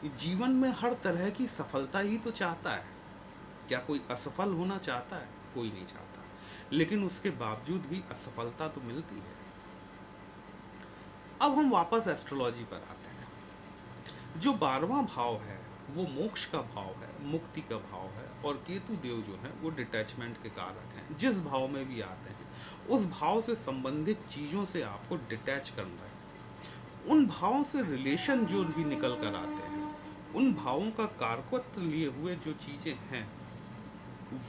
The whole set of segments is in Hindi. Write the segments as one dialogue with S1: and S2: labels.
S1: जीवन में हर तरह की सफलता ही तो चाहता है। क्या कोई असफल होना चाहता है? कोई नहीं चाहता। लेकिन उसके बावजूद भी असफलता तो मिलती है। अब हम वापस एस्ट्रोलॉजी पर आते हैं। जो 12वां भाव है वो मोक्ष का भाव है, मुक्ति का भाव है, और केतु देव जो है वो डिटैचमेंट के कारक हैं। जिस भाव में भी आते हैं उस भाव से संबंधित चीज़ों से आपको डिटैच करना है। उन भावों से रिलेशन जो भी निकल कर आते हैं, उन भावों का कारकत्व लिए हुए जो चीज़ें हैं,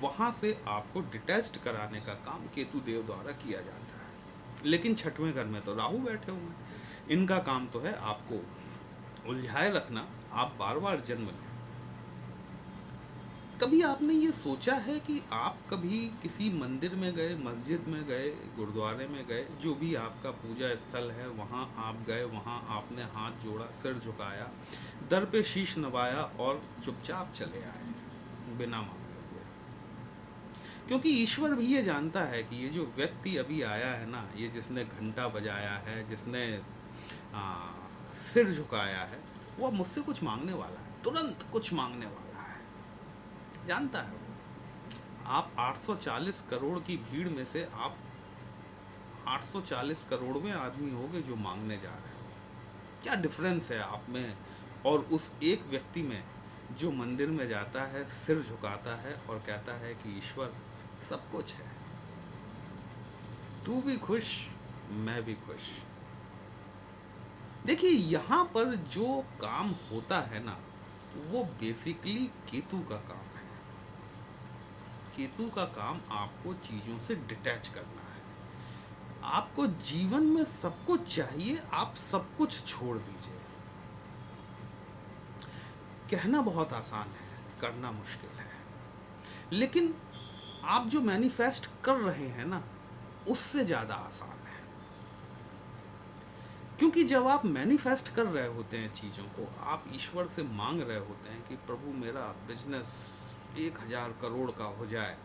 S1: वहाँ से आपको डिटैच्ड कराने का काम केतु देव द्वारा किया जाता है। लेकिन छठवें घर में तो राहु बैठे हुए हैं। इनका काम तो है आपको उलझाए रखना, आप बार बार जन्म लें। कभी आपने ये सोचा है कि आप कभी किसी मंदिर में गए, मस्जिद में गए, गुरुद्वारे में गए, जो भी आपका पूजा स्थल है वहाँ आप गए, वहाँ आपने हाथ जोड़ा, सिर झुकाया, दर पे शीश नवाया और चुपचाप चले आए बिना मांगे हुए? क्योंकि ईश्वर भी ये जानता है कि ये जो व्यक्ति अभी आया है ना, ये जिसने घंटा बजाया है, जिसने सिर झुकाया है, वो मुझसे कुछ मांगने वाला है, तुरंत कुछ मांगने वाला है, जानता है वो। आप 840 करोड़ की भीड़ में से आप 840 करोड़वें आदमी होगे जो मांगने जा रहे हो। क्या डिफरेंस है आप में और उस एक व्यक्ति में जो मंदिर में जाता है, सिर झुकाता है और कहता है कि ईश्वर सब कुछ है, तू भी खुश, मैं भी खुश। देखिए, यहाँ पर जो काम होता है ना, वो बेसिकली केतु का काम है। केतु का काम आपको चीज़ों से डिटैच करना है। आपको जीवन में सब कुछ चाहिए, आप सब कुछ छोड़ दीजिए। कहना बहुत आसान है, करना मुश्किल है। लेकिन आप जो मैनिफेस्ट कर रहे हैं ना, उससे ज़्यादा आसान है। क्योंकि जब आप मैनिफेस्ट कर रहे होते हैं चीज़ों को, आप ईश्वर से मांग रहे होते हैं कि प्रभु मेरा बिजनेस 1000 करोड़ का हो जाए,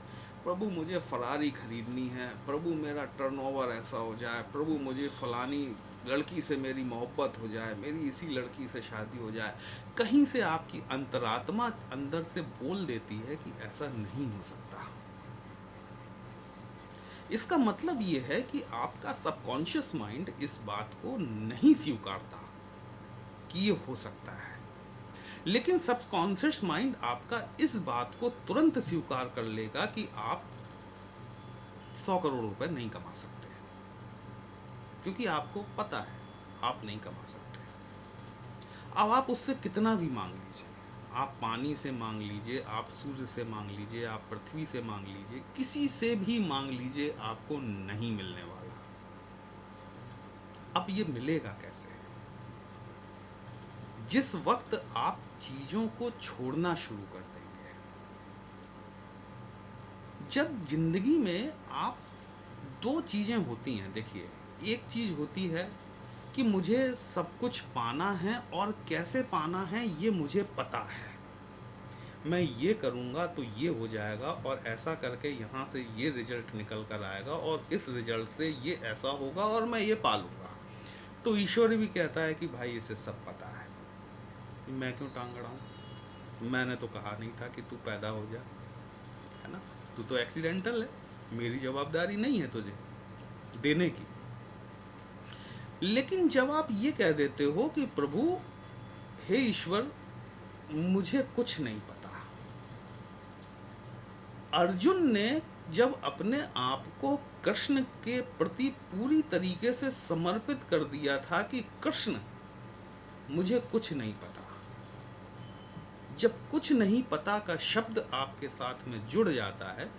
S1: प्रभु मुझे फरारी खरीदनी है, प्रभु मेरा टर्नओवर ऐसा हो जाए, प्रभु मुझे फलानी लड़की से मेरी मोहब्बत हो जाए, मेरी इसी लड़की से शादी हो जाए। कहीं से आपकी अंतरात्मा अंदर से बोल देती है कि ऐसा नहीं हो सकता। इसका मतलब ये है कि आपका सबकॉन्शियस माइंड इस बात को नहीं स्वीकारता कि ये हो सकता है। लेकिन सबकॉन्शियस माइंड आपका इस बात को तुरंत स्वीकार कर लेगा कि आप 100 करोड़ रुपए नहीं कमा सकते, क्योंकि आपको पता है आप नहीं कमा सकते। अब आप उससे कितना भी मांग लीजिए, आप पानी से मांग लीजिए, आप सूर्य से मांग लीजिए, आप पृथ्वी से मांग लीजिए, किसी से भी मांग लीजिए, आपको नहीं मिलने वाला। अब ये मिलेगा कैसे? जिस वक्त आप चीज़ों को छोड़ना शुरू कर देंगे। जब जिंदगी में आप दो चीज़ें होती हैं, देखिए, एक चीज़ होती है कि मुझे सब कुछ पाना है और कैसे पाना है ये मुझे पता है, मैं ये करूँगा तो ये हो जाएगा और ऐसा करके यहाँ से ये रिजल्ट निकल कर आएगा और इस रिजल्ट से ये ऐसा होगा और मैं ये पालूँगा। तो ईश्वर भी कहता है कि भाई इसे सब पता है, मैं क्यों टांग अड़ाऊँ? मैंने तो कहा नहीं था कि तू पैदा हो जा, है ना? तू तो एक्सीडेंटल है, मेरी जवाबदारी नहीं है तुझे देने की। लेकिन जब आप ये कह देते हो कि प्रभु, हे ईश्वर, मुझे कुछ नहीं पता। अर्जुन ने जब अपने आप को कृष्ण के प्रति पूरी तरीके से समर्पित कर दिया था कि कृष्ण, मुझे कुछ नहीं पता, जब कुछ नहीं पता का शब्द आपके साथ में जुड़ जाता है,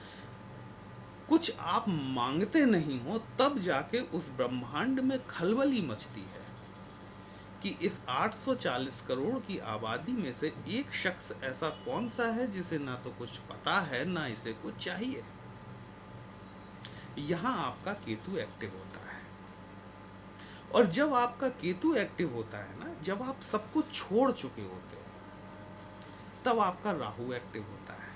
S1: कुछ आप मांगते नहीं हो, तब जाके उस ब्रह्मांड में खलबली मचती है कि इस 840 करोड़ की आबादी में से एक शख्स ऐसा कौन सा है जिसे ना तो कुछ पता है ना इसे कुछ चाहिए। यहाँ आपका केतु एक्टिव होता है। और जब आपका केतु एक्टिव होता है ना, जब आप सब कुछ छोड़ चुके होते हो, तब आपका राहु एक्टिव होता है।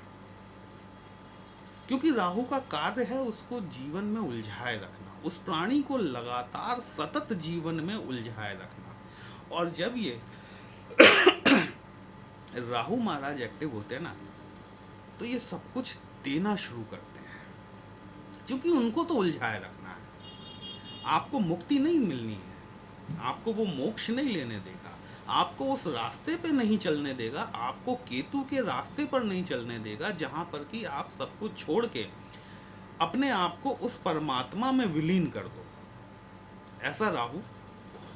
S1: क्योंकि राहु का कार्य है उसको जीवन में उलझाए रखना, उस प्राणी को लगातार सतत जीवन में उलझाए रखना। और जब ये राहु महाराज एक्टिव होते हैं ना, तो ये सब कुछ देना शुरू करते हैं, क्योंकि उनको तो उलझाए रखना है। आपको मुक्ति नहीं मिलनी है, आपको वो मोक्ष नहीं लेने देगा, आपको उस रास्ते पे नहीं चलने देगा, आपको केतु के रास्ते पर नहीं चलने देगा जहां पर कि आप सब कुछ छोड़ के अपने आप को उस परमात्मा में विलीन कर दो। ऐसा राहु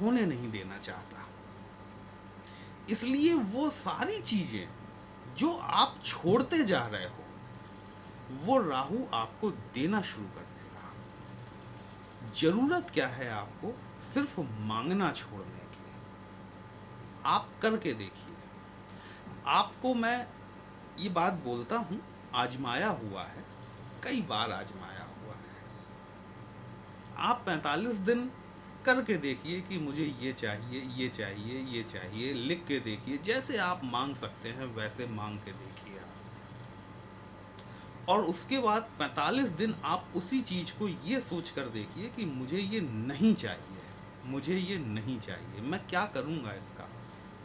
S1: होने नहीं देना चाहता। इसलिए वो सारी चीजें जो आप छोड़ते जा रहे हो, वो राहु आपको देना शुरू कर देगा। जरूरत क्या है आपको? सिर्फ मांगना छोड़ने की। आप करके देखिए। आपको मैं ये बात बोलता हूं, आजमाया हुआ है, कई बार आजमाया हुआ है। आप 45 दिन करके देखिए कि मुझे ये चाहिए, ये चाहिए, ये चाहिए, लिख के देखिए। जैसे आप मांग सकते हैं वैसे मांग के देखिए आप। और उसके बाद 45 दिन आप उसी चीज़ को ये सोच कर देखिए कि मुझे ये नहीं चाहिए, मुझे ये नहीं चाहिए, मैं क्या करूँगा, इसका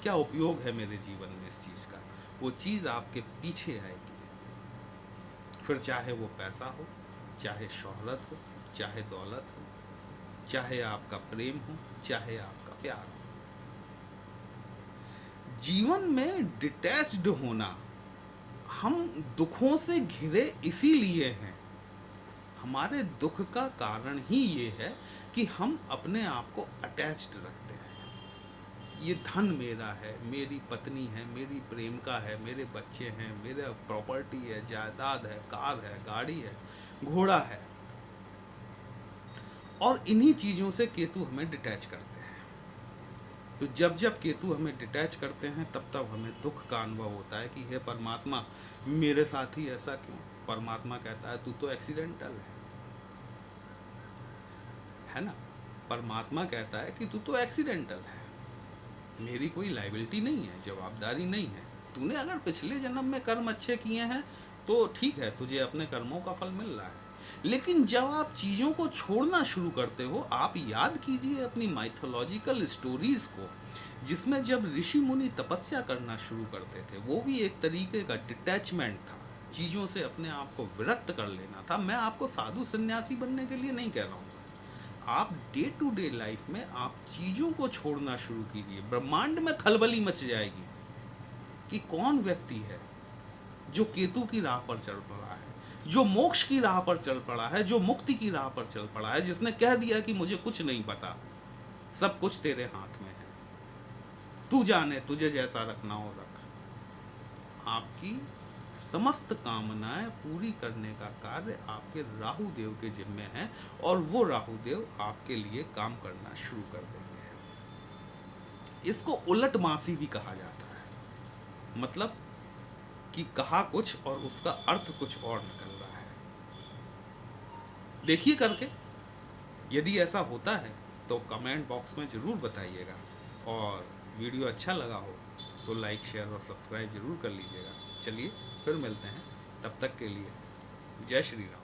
S1: क्या उपयोग है मेरे जीवन में इस चीज़ का। वो चीज़ आपके पीछे आएगी। फिर चाहे वो पैसा हो, चाहे शोहरत हो, चाहे दौलत हो, चाहे आपका प्रेम हो, चाहे आपका प्यार हो। जीवन में डिटैच्ड होना, हम दुखों से घिरे इसीलिए हैं। हमारे दुख का कारण ही ये है कि हम अपने आप को अटैच्ड रखते हैं। ये धन मेरा है, मेरी पत्नी है, मेरी प्रेमिका है, मेरे बच्चे हैं, मेरा प्रॉपर्टी है, जायदाद है, कार है, गाड़ी है, घोड़ा है। और इन्हीं चीज़ों से केतु हमें डिटैच करते हैं। तो जब जब केतु हमें डिटैच करते हैं तब तब हमें दुख का अनुभव होता है कि हे परमात्मा, मेरे साथ ही ऐसा क्यों। परमात्मा कहता है तू तो एक्सीडेंटल है ना। परमात्मा कहता है कि तू तो एक्सीडेंटल है, मेरी कोई लाइबिलिटी नहीं है, जवाबदारी नहीं है। तूने अगर पिछले जन्म में कर्म अच्छे किए हैं तो ठीक है, तुझे अपने कर्मों का फल मिल रहा है। लेकिन जब आप चीज़ों को छोड़ना शुरू करते हो, आप याद कीजिए अपनी माइथोलॉजिकल स्टोरीज को, जिसमें जब ऋषि मुनि तपस्या करना शुरू करते थे, वो भी एक तरीके का डिटैचमेंट था, चीज़ों से अपने आप को विरक्त कर लेना था। मैं आपको साधु सन्यासी बनने के लिए नहीं कह रहा हूँ। आप डे टू डे लाइफ में आप चीज़ों को छोड़ना शुरू कीजिए। ब्रह्मांड में खलबली मच जाएगी कि कौन व्यक्ति है जो केतु की राह पर चल पड़ा है, जो मोक्ष की राह पर चल पड़ा है, जो मुक्ति की राह पर चल पड़ा है, जिसने कह दिया कि मुझे कुछ नहीं पता, सब कुछ तेरे हाथ में है, तू जाने, तुझे जैसा रखना हो रख। आपकी समस्त कामनाएं पूरी करने का कार्य आपके राहु देव के जिम्मे है, और वो राहु देव आपके लिए काम करना शुरू कर देंगे। इसको उलट मासी भी कहा जाता है, मतलब कि कहा कुछ और उसका अर्थ कुछ और निकल रहा है। देखिए करके, यदि ऐसा होता है तो कमेंट बॉक्स में ज़रूर बताइएगा, और वीडियो अच्छा लगा हो तो लाइक, शेयर और सब्सक्राइब जरूर कर लीजिएगा। चलिए फिर मिलते हैं, तब तक के लिए जय श्री राम।